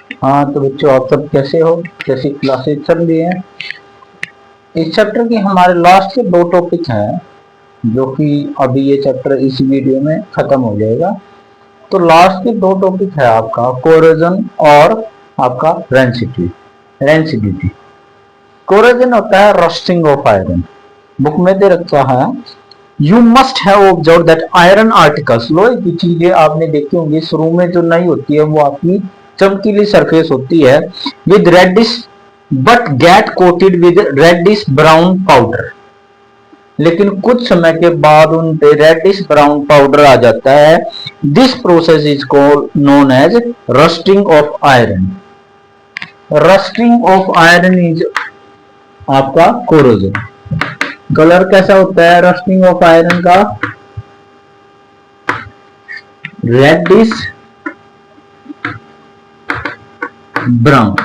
हाँ तो बच्चों आप सब कैसे हो, कैसी क्लासेस चल रही है। इस चैप्टर की हमारे लास्ट के दो टॉपिक हैं जो कि अभी ये चैप्टर इस वीडियो में खत्म हो जाएगा। तो लास्ट के दो टॉपिक है आपका कोरोजन और आपका रेंसिडिटी। कोरोजन होता है रस्टिंग ऑफ आयरन। बुक में दे रखा है you must have observe that iron articles, लोहे की चीजें आपने देखी होंगी शुरू में जो नहीं होती है वो आपकी चमकीली सरफेस होती है with reddish but get coated with reddish brown powder, लेकिन कुछ समय के बाद उन पे रेडिश ब्राउन पाउडर आ जाता है। This process is called known as rusting of iron. Rusting of iron is आपका कोरोजन। कलर कैसा होता है रस्टिंग ऑफ आयरन का? Reddish brown.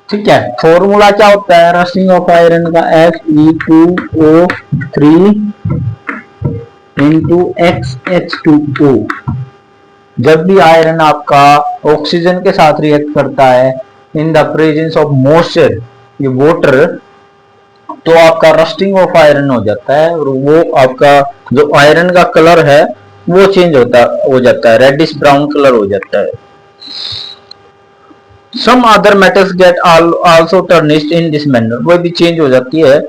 ठीक है, फॉर्मूला क्या होता है रस्टिंग ऑफ आयरन का? Fe2O3 into XH2O। जब भी आयरन आपका ऑक्सीजन के साथ रिएक्ट करता है in the presence of moisture, ये वाटर, तो आपका रस्टिंग ऑफ आयरन हो जाता है और वो आपका जो आयरन का कलर है वो चेंज हो जाता है, रेडिश ब्राउन कलर हो जाता है। Some other metals get also tarnished in this manner, वो भी चेंज हो जाती है।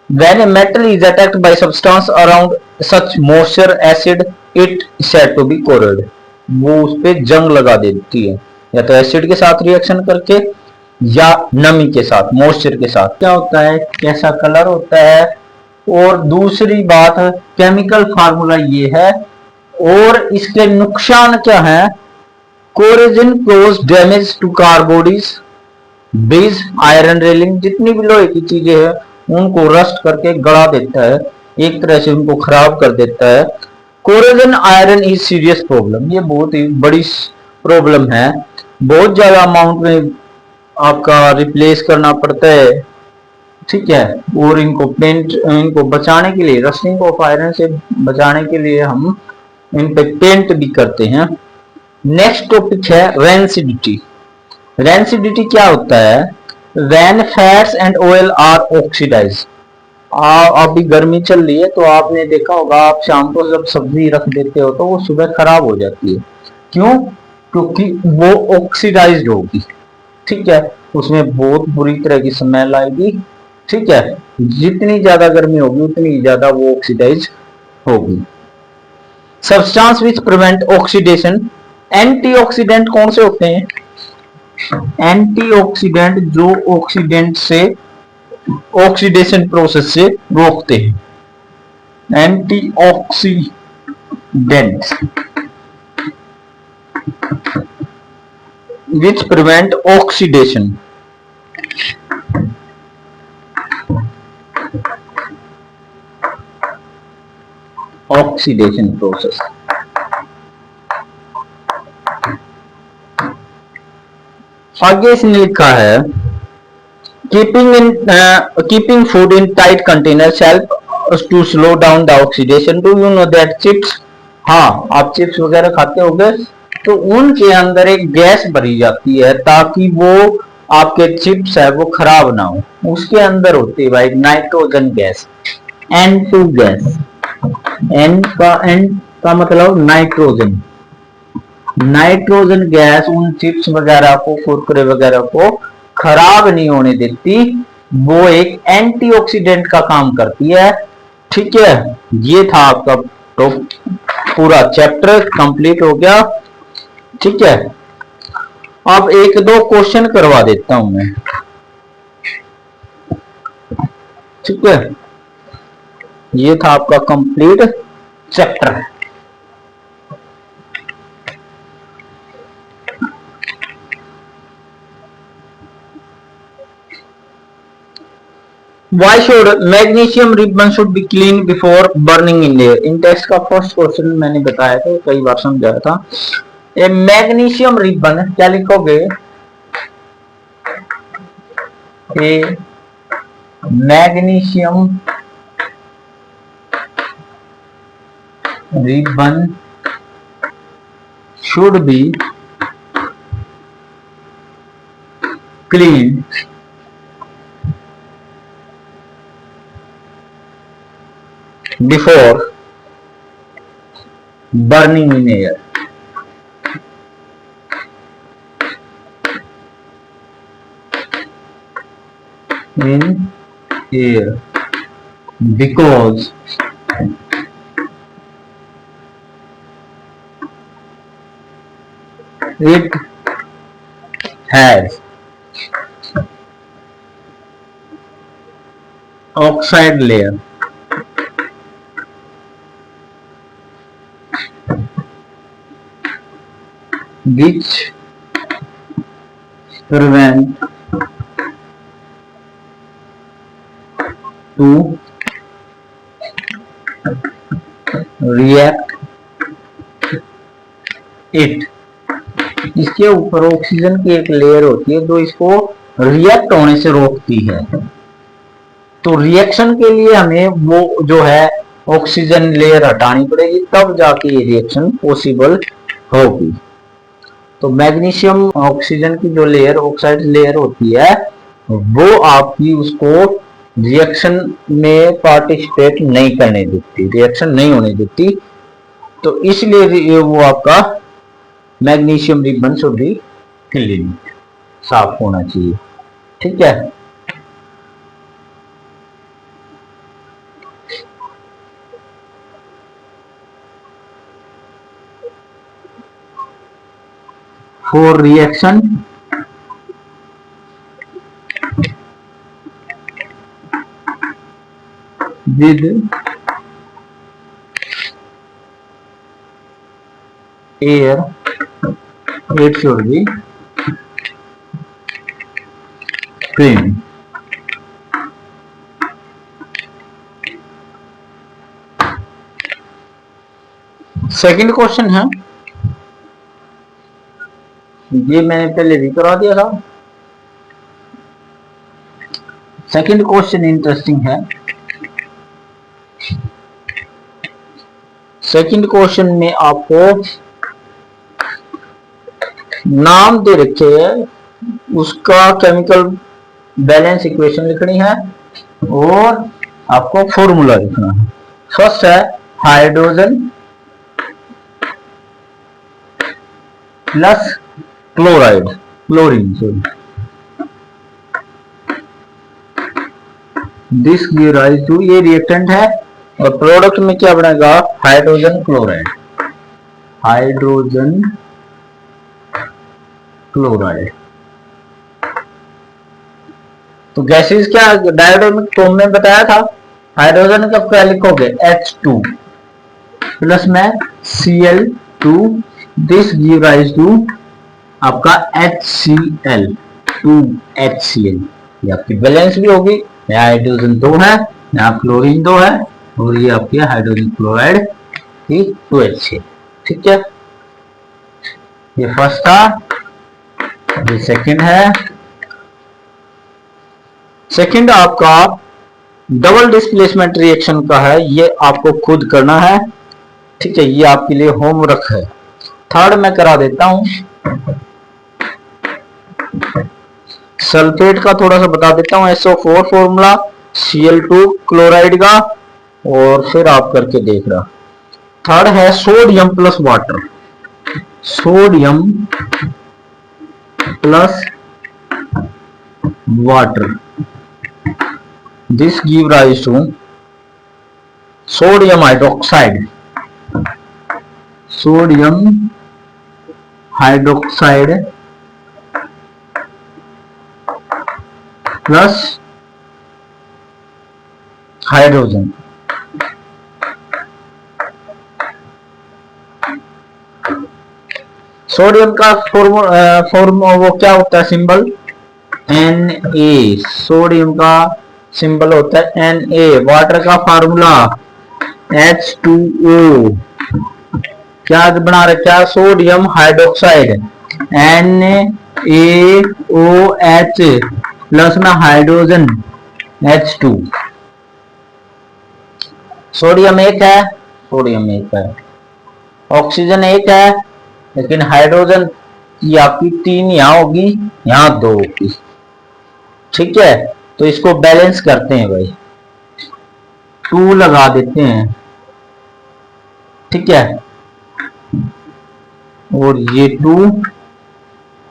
When a metal is attacked by substance around such moisture acid, it said to be corrode। वो उस पे जंग लगा देती है, या तो एसिड के साथ रिएक्शन करके या नमी के साथ, मॉइस्चर के साथ। क्या होता है, कैसा कलर होता है, और दूसरी बात केमिकल फार्मूला ये है, और इसके नुकसान क्या है। Corrosion cause damage to car bodies, base, iron railing, जितनी भी लोहे की चीजें हैं उनको रस्ट करके गड़ा देता है, एक तरह से उनको खराब कर देता है। Corrosion iron is serious problem, ये बहुत ही बड़ी प्रॉब्लम है, बहुत ज्यादा अमाउंट में आपका रिप्लेस करना पड़ता है। ठीक है, और इनको बचाने के लिए, रस्टिंग ऑफ आयरन से बचाने के लिए हम इन पे पेंट भी करते हैं। नेक्स्ट टॉपिक है रेंसिडिटी। रेंसिडिटी क्या होता है? When fats and oil are oxidise. अभी गर्मी चल रही है तो आपने देखा होगा, आप शाम को जब सब्जी रख देते हो तो वो सुबह खराब हो जाती है। क्यों? क्योंकि वो ऑक्सीडाइज्ड होगी। ठीक है, उसमें बहुत बुरी तरह की स्मेल आएगी। ठीक है, जितनी ज्यादा गर्मी होगी उतनी ज्यादा वो ऑक्सीडाइज होगी। Substance which prevent oxidation, antioxidant कौन से होते हैं? एंटीऑक्सीडेंट जो ऑक्सीडेंट से ऑक्सीडेशन प्रोसेस से रोकते हैं। Antioxidant which prevent oxidation. Oxidation process. आगे इसने लिखा है keeping food in tight containers help to slow down the oxidation. Do you know that chips, हाँ आप चिप्स वगैरह खाते होंगे तो उनके अंदर एक गैस भरी जाती है ताकि वो आपके चिप्स है वो खराब ना हो। उसके अंदर होती है भाई nitrogen gas, N2 gas. N का मतलब नाइट्रोजन। नाइट्रोजन गैस उन चिप्स वगैरह को, कुरकुरे वगैरह को खराब नहीं होने देती, वो एक एंटीऑक्सीडेंट का काम करती है। ठीक है, ये था आपका तो पूरा चैप्टर कंप्लीट हो गया। ठीक है, अब एक दो क्वेश्चन करवा देता हूं मैं। ठीक है, ये था आपका complete chapter. Why should magnesium ribbon should be cleaned before burning in air? इन टेस्ट का फर्स्ट क्वेश्चन मैंने बताया था, कई बार समझाया था। ए मैग्नीशियम रिबन क्या लिखोगे? A magnesium ribbon should be cleaned before burning in air. In air, because it has oxide layer which prevent to react it. इसके ऊपर ऑक्सीजन की एक लेयर होती है जो इसको रिएक्ट होने से रोकती है। तो रिएक्शन के लिए हमें वो जो है ऑक्सीजन लेयर हटानी पड़ेगी, तब जाके ये रिएक्शन पॉसिबल होगी। तो मैग्नीशियम ऑक्सीजन की जो लेयर ऑक्साइड लेयर होती है वो आपकी उसको रिएक्शन में पार्टिसिपेट नहीं करने देती, रिएक्शन नहीं होने देती। तो इसलिए वो आपका magnesium ribbon should be clean, साफ होना चाहिए। ठीक है, for reaction with air it should be clean. Second question है, ये मैंने पहले भी करा दिया था। सेकंड क्वेश्चन इंटरेस्टिंग है। सेकंड क्वेश्चन में आपको नाम दे रखे है, उसका केमिकल बैलेंस इक्वेशन लिखनी है और आपको फॉर्मूला लिखना है। फर्स्ट है hydrogen plus chloride, chlorine sorry, this give rise to, ये रिएक्टेंट है और प्रोडक्ट में क्या बनेगा हाइड्रोजन क्लोराइड, हाइड्रोजन क्लोराइड। तो गैसेस क्या डायटोमिक फॉर्म में बताया था, हाइड्रोजन का क्या लिखोगे H2 प्लस में Cl2, this give rise to आपका HCl, 2HCl। ये आपकी बैलेंस भी होगी, यहाँ हाइड्रोजन 2 है, यहाँ क्लोरीन 2 है और ये आपकी हाइड्रोजन क्लोराइड 2H है। ठीक है, ये फर्स्ट था, ये सेकंड है। सेकंड आपका डबल डिस्प्लेसमेंट रिएक्शन का है, ये आपको खुद करना है। ठीक है, ये आपके लिए होमवर्क है। थर्ड मैं करा देता हूं, सल्फेट का थोड़ा सा बता देता हूं, SO4 फॉर्मूला, Cl2 क्लोराइड का, और फिर आप करके देख रहा। थर्ड है sodium plus water, sodium plus water, this give rise to sodium hydroxide, sodium hydroxide plus hydrogen. Sodium का फॉर्म वो क्या होता है सिंबल Na, सोडियम का सिंबल होता है Na। वाटर का फार्मूला H2O, क्या बना रखा सोडियम हाइड्रोक्साइड NaOH प्लस में हाइड्रोजन H2। सोडियम एक है, सोडियम एक है, ऑक्सीजन एक है, लेकिन हाइड्रोजन की आपकी 3 यहां होगी, यहां 2 होगी। ठीक है, तो इसको बैलेंस करते हैं भाई, 2 लगा देते हैं। ठीक है, और ये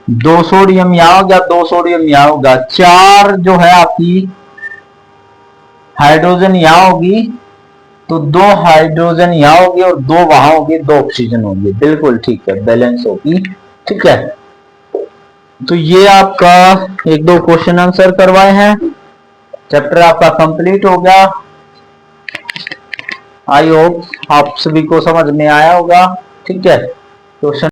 2 सोडियम यहां हो गया, 2 सोडियम यहां होगा, 4 जो है आपकी हाइड्रोजन यहां होगी, तो 2 हाइड्रोजन यहां होगी और 2 वहां होगी, 2 ऑक्सीजन होगी। बिल्कुल ठीक है, बैलेंस होगी। ठीक है, तो ये आपका 1-2 क्वेश्चन आंसर करवाए हैं, चैप्टर आपका कंप्लीट हो गया। आई होप आप सभी को समझ में आया होगा। ठीक है, क्वेश्चन